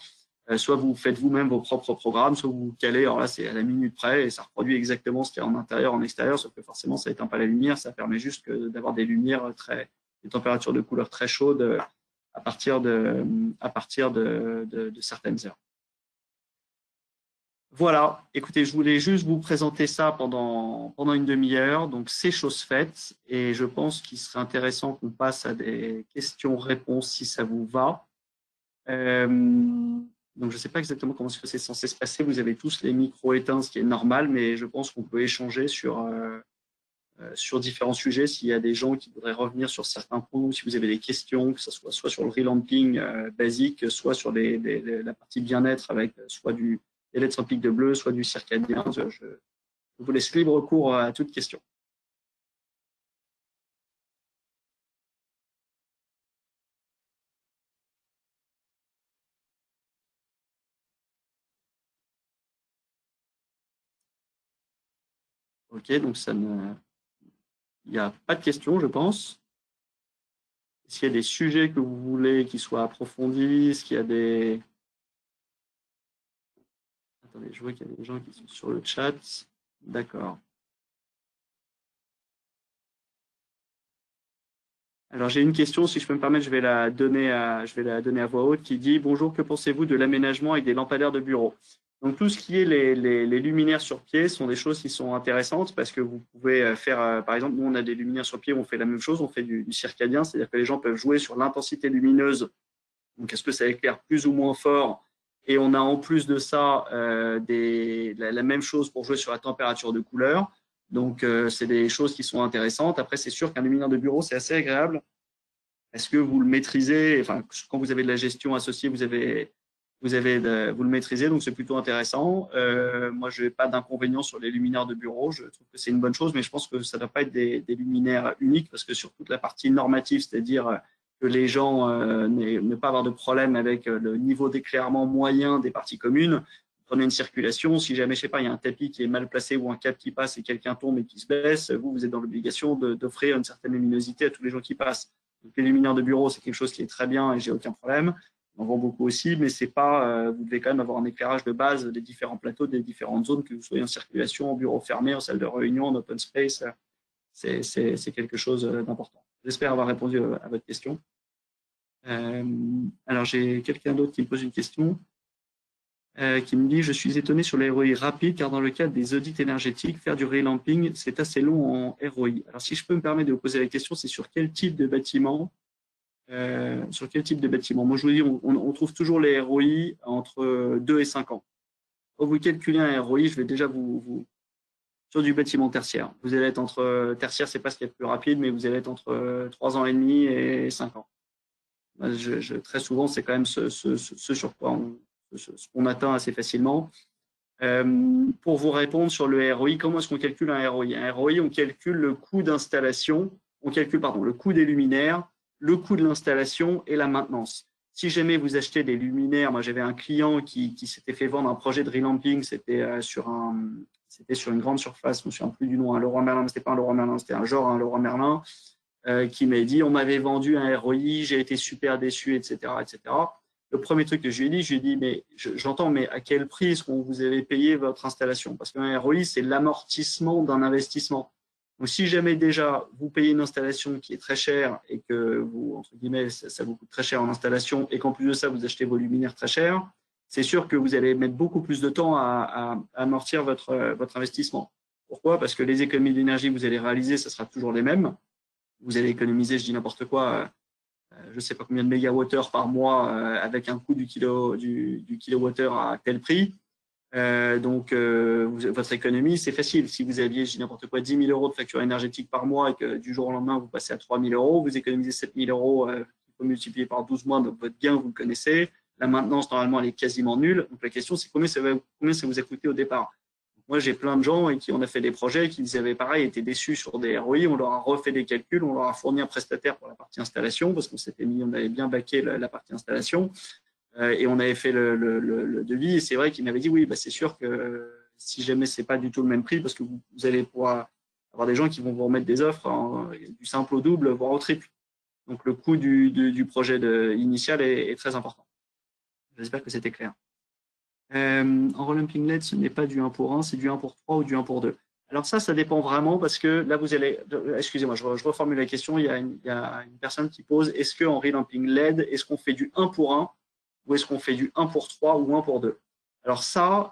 soit vous faites vous-même vos propres programmes, soit vous calez, alors là c'est à la minute près et ça reproduit exactement ce qu'il y a en intérieur, en extérieur, sauf que forcément ça n'éteint pas la lumière, ça permet juste d'avoir des lumières des températures de couleur très chaudes à partir de certaines heures. Voilà, écoutez, je voulais juste vous présenter ça pendant une demi-heure, donc c'est chose faite et je pense qu'il serait intéressant qu'on passe à des questions-réponses si ça vous va. Donc, je ne sais pas exactement comment c'est censé se passer. Vous avez tous les micros éteints, ce qui est normal, mais je pense qu'on peut échanger sur différents sujets. S'il y a des gens qui voudraient revenir sur certains points, ou si vous avez des questions, que ce soit sur le relamping basique, soit sur la partie bien-être avec soit des LED sans pic de bleu, soit du circadien, je vous laisse libre cours à toute question. Ok, donc il n'y a pas de questions, je pense. Est-ce qu'il y a des sujets que vous voulez qui soient approfondis? Est-ce qu'il y a des... Attendez, je vois qu'il y a des gens qui sont sur le chat. D'accord. Alors, j'ai une question, si je peux me permettre, je vais la donner à voix haute, qui dit « Bonjour, que pensez-vous de l'aménagement avec des lampadaires de bureau ?» Donc, tout ce qui est les luminaires sur pied sont des choses qui sont intéressantes parce que vous pouvez faire, par exemple, nous, on a des luminaires sur pied, on fait la même chose, on fait du circadien, c'est-à-dire que les gens peuvent jouer sur l'intensité lumineuse. Donc, est-ce que ça éclaire plus ou moins fort? Et on a en plus de ça la même chose pour jouer sur la température de couleur. Donc, c'est des choses qui sont intéressantes. Après, c'est sûr qu'un luminaire de bureau, c'est assez agréable. Est-ce que vous le maîtrisez? Enfin, quand vous avez de la gestion associée, vous le maîtrisez, donc c'est plutôt intéressant. Moi, je n'ai pas d'inconvénient sur les luminaires de bureau. Je trouve que c'est une bonne chose, mais je pense que ça ne doit pas être des luminaires uniques parce que sur toute la partie normative, c'est-à-dire que les gens ne pas avoir de problème avec le niveau d'éclairement moyen des parties communes, prenez une circulation, si jamais, je sais pas, il y a un tapis qui est mal placé ou un câble qui passe et quelqu'un tombe et qui se blesse, vous êtes dans l'obligation d'offrir une certaine luminosité à tous les gens qui passent. Donc, les luminaires de bureau, c'est quelque chose qui est très bien et j'ai aucun problème. On en vend beaucoup aussi, mais c'est pas, vous devez quand même avoir un éclairage de base des différents plateaux, des différentes zones, que vous soyez en circulation, en bureau fermé, en salle de réunion, en open space. C'est quelque chose d'important. J'espère avoir répondu à votre question. Alors, j'ai quelqu'un d'autre qui me pose une question, qui me dit « Je suis étonné sur les ROI rapides, car dans le cadre des audits énergétiques, faire du relamping, c'est assez long en ROI. » Alors, si je peux me permettre de vous poser la question, c'est sur quel type de bâtiment sur quel type de bâtiment? Moi, je vous dis, on trouve toujours les ROI entre 2 et 5 ans. Quand vous calculez un ROI, je vais déjà sur du bâtiment tertiaire. Vous allez être entre tertiaire, c'est pas ce qui est le plus rapide, mais vous allez être entre 3 ans et demi et 5 ans. Très souvent, c'est quand même ce sur quoi ce qu'on atteint assez facilement. Pour vous répondre sur le ROI, comment est-ce qu'on calcule un ROI? Un ROI, on calcule le coût d'installation, le coût des luminaires, le coût de l'installation et la maintenance. Si jamais vous achetez des luminaires, moi j'avais un client qui s'était fait vendre un projet de relamping, c'était sur une grande surface, je ne me souviens plus du nom, un Leroy Merlin, mais c'était pas un Leroy Merlin, c'était un genre un Leroy Merlin, qui m'a dit on m'avait vendu un ROI, j'ai été super déçu, etc., etc. Le premier truc que je lui ai dit, mais j'entends, mais à quel prix est-ce qu'on vous avait payé votre installation? Parce qu'un ROI, c'est l'amortissement d'un investissement. Donc, si jamais déjà vous payez une installation qui est très chère et que vous, entre guillemets, ça vous coûte très cher en installation et qu'en plus de ça, vous achetez vos luminaires très chers, c'est sûr que vous allez mettre beaucoup plus de temps à amortir votre investissement. Pourquoi? Parce que les économies d'énergie que vous allez réaliser, ce sera toujours les mêmes. Vous allez économiser, je dis n'importe quoi, je ne sais pas combien de mégawattheures par mois avec un coût du kilowattheure à tel prix. Votre économie, c'est facile. Si vous aviez, je dis n'importe quoi, 10 000 euros de facture énergétique par mois et que du jour au lendemain, vous passez à 3 000 euros, vous économisez 7 000 euros, il faut multiplier par 12 mois, donc votre gain, vous le connaissez. La maintenance, normalement, elle est quasiment nulle. Donc, la question, c'est combien ça vous a coûté au départ. Moi, j'ai plein de gens qui on a fait des projets qui avaient pareil, été déçus sur des ROI. On leur a refait des calculs, on leur a fourni un prestataire pour la partie installation parce on avait bien baqué la partie installation. Et on avait fait le devis et c'est vrai qu'il m'avait dit oui, c'est sûr que si jamais c'est pas du tout le même prix parce que vous allez pouvoir avoir des gens qui vont vous remettre des offres du simple au double, voire au triple. Donc le coût du projet initial est très important. J'espère que c'était clair. En relamping LED, ce n'est pas du 1 pour 1, c'est du 1 pour 3 ou du 1 pour 2. Alors ça dépend vraiment parce que là, vous allez… Excusez-moi, je reformule la question. Il y a une personne qui pose, est-ce qu'en relamping LED, est-ce qu'on fait du 1 pour 1 ou est-ce qu'on fait du 1 pour 3 ou 1 pour 2? Alors ça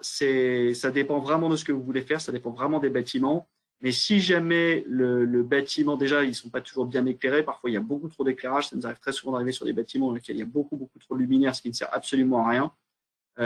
dépend vraiment de ce que vous voulez faire, ça dépend vraiment des bâtiments. Mais si jamais le bâtiment, déjà, ils ne sont pas toujours bien éclairés, parfois il y a beaucoup trop d'éclairage, ça nous arrive très souvent d'arriver sur des bâtiments dans lesquels il y a beaucoup trop de luminaires, ce qui ne sert absolument à rien.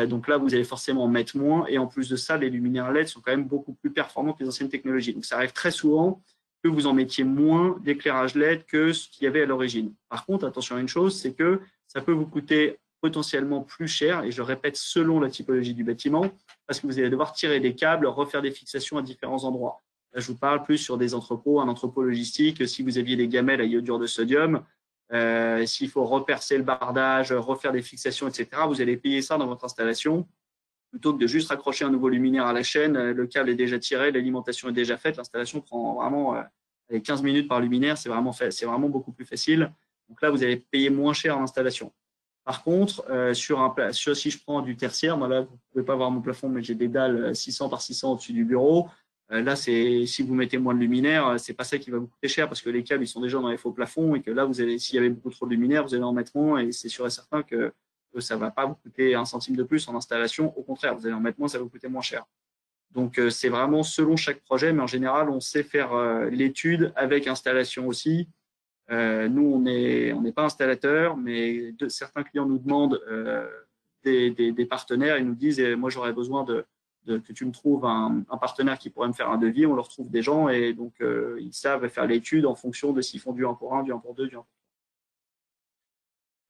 Donc là, vous allez forcément mettre moins. Et en plus de ça, les luminaires LED sont quand même beaucoup plus performants que les anciennes technologies. Donc ça arrive très souvent que vous en mettiez moins d'éclairage LED que ce qu'il y avait à l'origine. Par contre, attention à une chose, c'est que ça peut vous coûter potentiellement plus cher, et je répète, selon la typologie du bâtiment, parce que vous allez devoir tirer des câbles, refaire des fixations à différents endroits. Là, je vous parle plus sur des entrepôts, un entrepôt logistique. Si vous aviez des gamelles à iodure de sodium, s'il faut repercer le bardage, refaire des fixations, etc., vous allez payer ça dans votre installation plutôt que de juste raccrocher un nouveau luminaire à la chaîne. Le câble est déjà tiré, l'alimentation est déjà faite, l'installation prend vraiment 15 minutes par luminaire, c'est vraiment beaucoup plus facile. Donc là, vous allez payer moins cher en installation. Par contre, si je prends du tertiaire, moi là, vous ne pouvez pas voir mon plafond, mais j'ai des dalles 600 par 600 au-dessus du bureau. Là, si vous mettez moins de luminaire, c'est pas ça qui va vous coûter cher parce que les câbles, ils sont déjà dans les faux plafonds et que là, s'il y avait beaucoup trop de luminaire, vous allez en mettre moins et c'est sûr et certain que ça ne va pas vous coûter un centime de plus en installation. Au contraire, vous allez en mettre moins, ça va vous coûter moins cher. Donc, c'est vraiment selon chaque projet, mais en général, on sait faire l'étude avec installation aussi. Nous, on n'est pas installateur, mais certains clients nous demandent des partenaires. Ils nous disent, moi, j'aurais besoin que tu me trouves un partenaire qui pourrait me faire un devis. On leur trouve des gens et donc ils savent faire l'étude en fonction de s'ils font du 1 pour 1, du 1 pour 2, du 1 pour 3.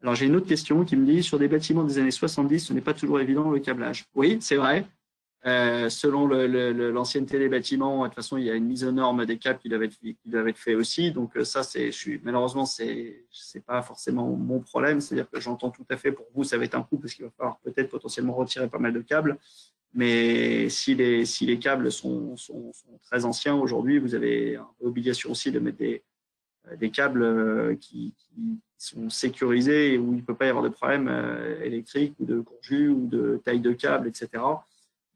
Alors, j'ai une autre question qui me dit, sur des bâtiments des années 70, ce n'est pas toujours évident le câblage. Oui, c'est vrai. Selon l'ancienneté des bâtiments, de toute façon, il y a une mise aux normes des câbles qui doivent être faits aussi. Donc ça, malheureusement, c'est pas forcément mon problème. C'est-à-dire que j'entends tout à fait pour vous, ça va être un coût parce qu'il va falloir peut-être potentiellement retirer pas mal de câbles. Mais si les câbles sont très anciens aujourd'hui, vous avez obligation aussi de mettre des câbles qui sont sécurisés et où il ne peut pas y avoir de problème électrique ou de courju ou de taille de câble, etc.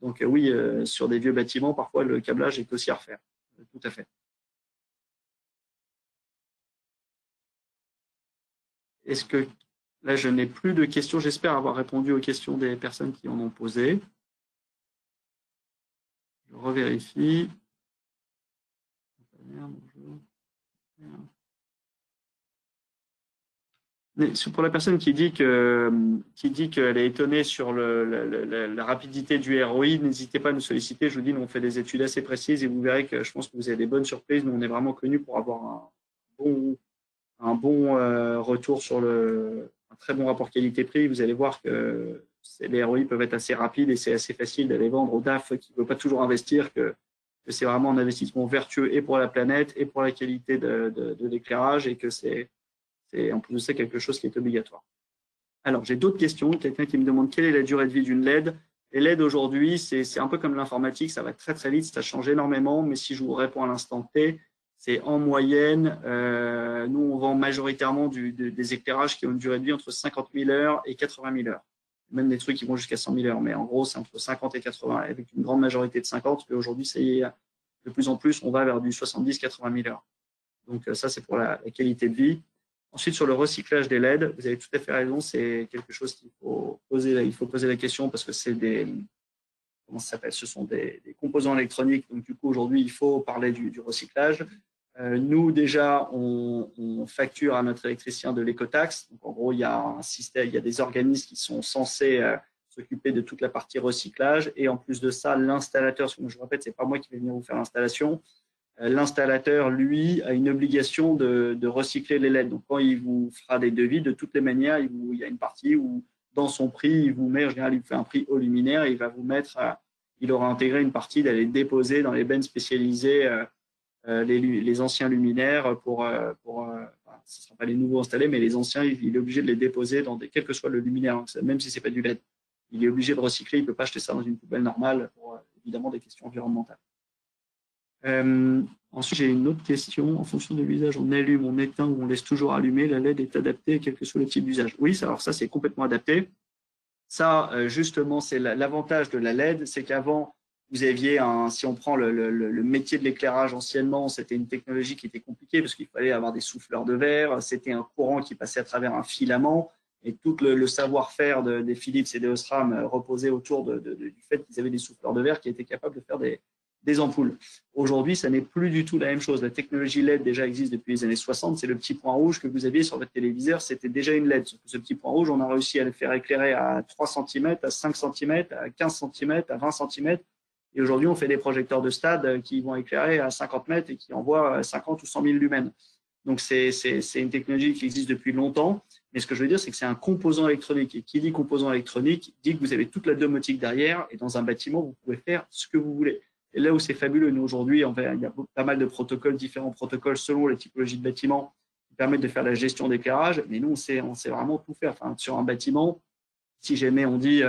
Donc oui, sur des vieux bâtiments, parfois le câblage est aussi à refaire. Tout à fait. Est-ce que là, je n'ai plus de questions. J'espère avoir répondu aux questions des personnes qui en ont posé. Je revérifie. Bonjour. Pour la personne qui dit qu'elle est étonnée sur la rapidité du ROI, n'hésitez pas à nous solliciter. Je vous dis, nous on fait des études assez précises et vous verrez que je pense que vous avez des bonnes surprises. Nous, on est vraiment connus pour avoir un bon retour sur un très bon rapport qualité-prix. Vous allez voir que les ROI peuvent être assez rapides et c'est assez facile d'aller vendre au DAF qui ne veut pas toujours investir, que c'est vraiment un investissement vertueux et pour la planète et pour la qualité de l'éclairage et que c'est en plus de ça quelque chose qui est obligatoire. Alors, j'ai d'autres questions. Quelqu'un qui me demande quelle est la durée de vie d'une LED. Les LED aujourd'hui, c'est un peu comme l'informatique, ça va très très vite, ça change énormément, mais si je vous réponds à l'instant T, c'est en moyenne, nous on vend majoritairement des éclairages qui ont une durée de vie entre 50 000 heures et 80 000 heures. Même des trucs qui vont jusqu'à 100 000 heures, mais en gros c'est entre 50 et 80, avec une grande majorité de 50, puis aujourd'hui de plus en plus on va vers du 70-80 000 heures. Donc ça c'est pour la qualité de vie. Ensuite, sur le recyclage des LED, vous avez tout à fait raison, c'est quelque chose qu'il faut poser la question parce que c'est comment ça s'appelle, ce sont des composants électroniques. Donc, du coup, aujourd'hui, il faut parler du recyclage. Nous, déjà, on facture à notre électricien de l'écotaxe. Donc, en gros, il y a un système, il y a des organismes qui sont censés s'occuper de toute la partie recyclage. Et en plus de ça, l'installateur, comme je vous répète, c'est pas moi qui vais venir vous faire l'installation. L'installateur, lui, a une obligation de recycler les LED. Donc, quand il vous fera des devis, de toutes les manières, il y a une partie où, dans son prix, il vous met, en général, il vous fait un prix au luminaire, il va vous mettre, il aura intégré une partie d'aller déposer dans les bennes spécialisées les anciens luminaires ce ne sera pas les nouveaux installés, mais les anciens, il est obligé de les déposer quel que soit le luminaire, hein, même si ce n'est pas du LED. Il est obligé de recycler, il ne peut pas acheter ça dans une poubelle normale pour, évidemment, des questions environnementales. Ensuite, j'ai une autre question. En fonction de l'usage, on allume, on éteint ou on laisse toujours allumer. La LED est adaptée quel que soit le type d'usage. Oui, alors ça, c'est complètement adapté. Ça, justement, c'est l'avantage de la LED, c'est qu'avant, vous aviez si on prend le métier de l'éclairage anciennement, c'était une technologie qui était compliquée parce qu'il fallait avoir des souffleurs de verre, c'était un courant qui passait à travers un filament et tout le savoir-faire des Philips et des Osram reposait autour du fait qu'ils avaient des souffleurs de verre qui étaient capables de faire des ampoules. Aujourd'hui, ça n'est plus du tout la même chose. La technologie LED déjà existe depuis les années 60. C'est le petit point rouge que vous aviez sur votre téléviseur. C'était déjà une LED. Ce petit point rouge, on a réussi à le faire éclairer à 3 cm, à 5 cm, à 15 cm, à 20 cm. Et aujourd'hui, on fait des projecteurs de stade qui vont éclairer à 50 mètres et qui envoient 50 ou 100 000 lumens. Donc, c'est une technologie qui existe depuis longtemps. Mais ce que je veux dire, c'est que c'est un composant électronique. Et qui dit composant électronique dit que vous avez toute la domotique derrière. Et dans un bâtiment, vous pouvez faire ce que vous voulez. Et là où c'est fabuleux, nous aujourd'hui, il y a pas mal de protocoles, différents protocoles selon les typologies de bâtiments qui permettent de faire la gestion d'éclairage. Mais nous, on sait vraiment tout faire. Enfin, sur un bâtiment, si jamais on dit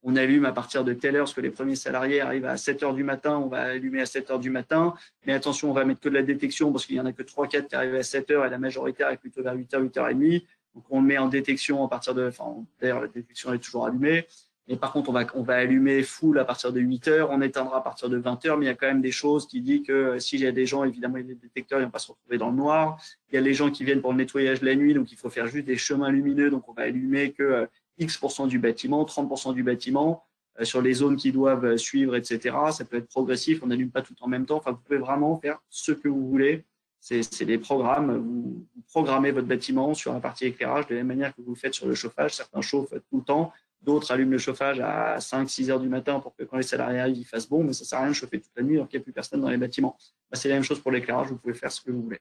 on allume à partir de telle heure, parce que les premiers salariés arrivent à 7 heures du matin, on va allumer à 7 heures du matin. Mais attention, on va mettre que de la détection parce qu'il n'y en a que 3-4 qui arrivent à 7 heures et la majorité arrive plutôt vers 8 heures, 8 heures et demie. Donc on met en détection à partir d'ailleurs la détection est toujours allumée. Mais par contre, on va allumer full à partir de 8 heures, on éteindra à partir de 20 heures, mais il y a quand même des choses qui disent que s'il y a des gens, évidemment, il y a des détecteurs, ils ne vont pas se retrouver dans le noir. Il y a les gens qui viennent pour le nettoyage la nuit, donc il faut faire juste des chemins lumineux, donc on va allumer que X% du bâtiment, 30% du bâtiment, sur les zones qui doivent suivre, etc. Ça peut être progressif, on n'allume pas tout en même temps. Enfin, vous pouvez vraiment faire ce que vous voulez. C'est des programmes, vous programmez votre bâtiment sur la partie éclairage de la même manière que vous le faites sur le chauffage. Certains chauffent tout le temps, d'autres allument le chauffage à 5-6 heures du matin pour que quand les salariés arrivent, il fasse bon, mais ça ne sert à rien de chauffer toute la nuit alors qu'il n'y a plus personne dans les bâtiments. C'est la même chose pour l'éclairage, vous pouvez faire ce que vous voulez.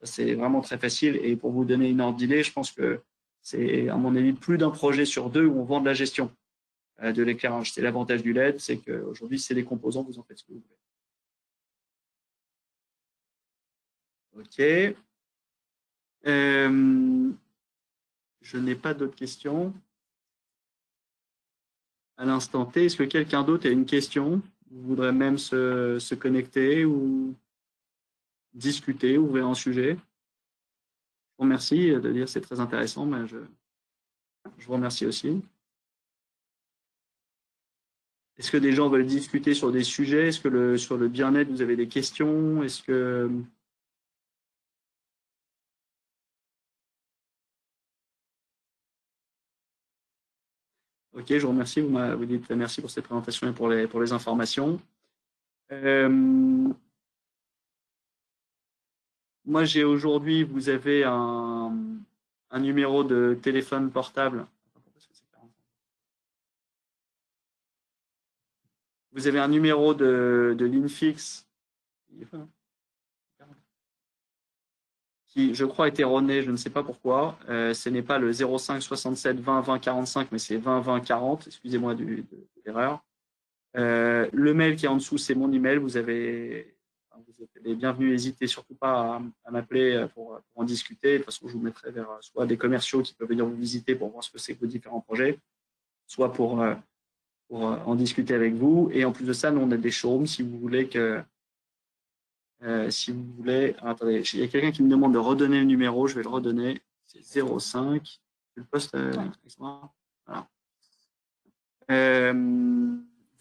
C'est vraiment très facile et pour vous donner une ordre d'idée, je pense que c'est, à mon avis, plus d'un projet sur deux où on vend de la gestion de l'éclairage. C'est l'avantage du LED, c'est qu'aujourd'hui, c'est des composants, vous en faites ce que vous voulez. OK. Je n'ai pas d'autres questions. à l'instant T. Est-ce que quelqu'un d'autre a une question? Vous voudrez même se connecter ou discuter, ouvrir un sujet? Je vous remercie de dire c'est très intéressant, mais je vous remercie aussi. Est-ce que des gens veulent discuter sur des sujets? Est-ce que sur le bien-être, vous avez des questions? Est-ce que... Ok, je vous remercie. Vous dites merci pour cette présentation et pour les informations. Moi, j'ai aujourd'hui, vous avez un numéro de téléphone portable. Vous avez un numéro de ligne fixe qui, je crois, est erroné. Je ne sais pas pourquoi. Ce n'est pas le 05 67 20 20 45, mais c'est 20 20 40. Excusez-moi de l'erreur. Le mail qui est en dessous, c'est mon email. Vous êtes les bienvenus. N'hésitez surtout pas à m'appeler pour en discuter. De toute façon, je vous mettrai vers soit des commerciaux qui peuvent venir vous visiter pour voir ce que c'est que vos différents projets, soit pour en discuter avec vous. Et en plus de ça, nous, on a des showrooms si vous voulez si vous voulez. Attendez, il y a quelqu'un qui me demande de redonner le numéro. Je vais le redonner. C'est 05. Je le poste. Voilà.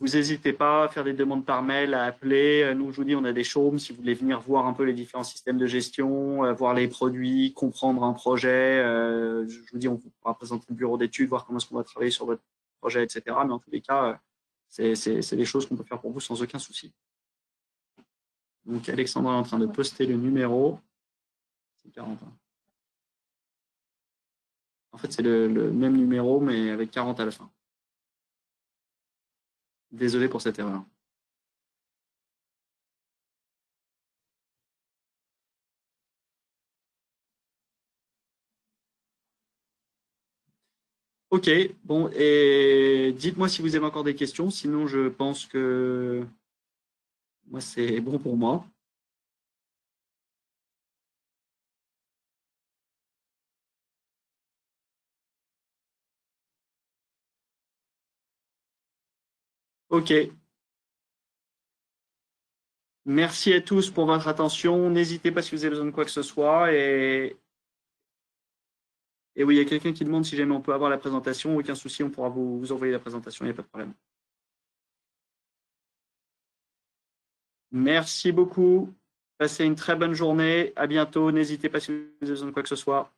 Vous n'hésitez pas à faire des demandes par mail, à appeler. Nous, je vous dis, on a des showrooms si vous voulez venir voir un peu les différents systèmes de gestion, voir les produits, comprendre un projet. Je vous dis, on vous pourra présenter le bureau d'études, voir comment est-ce qu'on va travailler sur votre projet, etc. Mais en tous les cas, c'est des choses qu'on peut faire pour vous sans aucun souci. Donc, Alexandre est en train de poster le numéro. C'est 40. En fait, c'est le même numéro, mais avec 40 à la fin. Désolé pour cette erreur. Ok, bon, et dites-moi si vous avez encore des questions, sinon je pense que moi c'est bon pour moi. Ok, merci à tous pour votre attention. N'hésitez pas si vous avez besoin de quoi que ce soit. Et oui, il y a quelqu'un qui demande si jamais on peut avoir la présentation. Aucun souci, on pourra vous envoyer la présentation, il n'y a pas de problème. Merci beaucoup. Passez une très bonne journée. À bientôt. N'hésitez pas si vous avez besoin de quoi que ce soit.